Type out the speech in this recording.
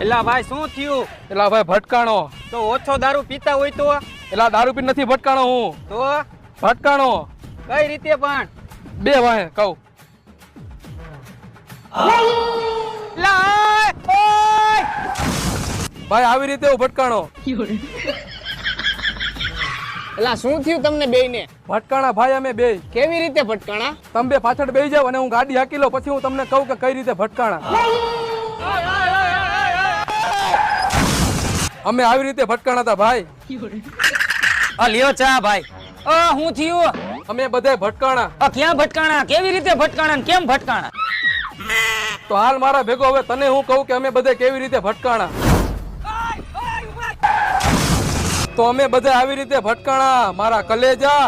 એલા ભાઈ શું થયું? એલા ભાઈ ભટકાણો. તો ઓછો દારૂ પીતા હોય તો? એલા દારૂ પી નથી ભટકાણો હું. તો ભટકાણો કઈ રીતે પણ? બે વાહે કહું. ભાઈ આવી રીતે હું ભટકાણો. એલા શું થયું તમને બેયને? ભટકાણા ભાઈ અમે બે. કેવી રીતે ભટકાણા? તમે બે પાછળ બેસી જાવ અને હું ગાડી હાકી લઉં, પછી હું તમને કહું કે કઈ રીતે ભટકાણા. અમે આવી રીતે ભટકાણા હતા ભાઈ. આ લ્યો ચા ભાઈ. હું થયું? અમે બધા ભટકાણા. ક્યાં ભટકાણા? કેવી રીતે ભટકાણા ને કેમ ભટકાણા? તો હાલ મારા ભેગો હવે તને હું કહું કે અમે બધા કેવી રીતે ભટકાણા. તો અમે બધા આવી રીતે ભટકાણા મારા કલેજા.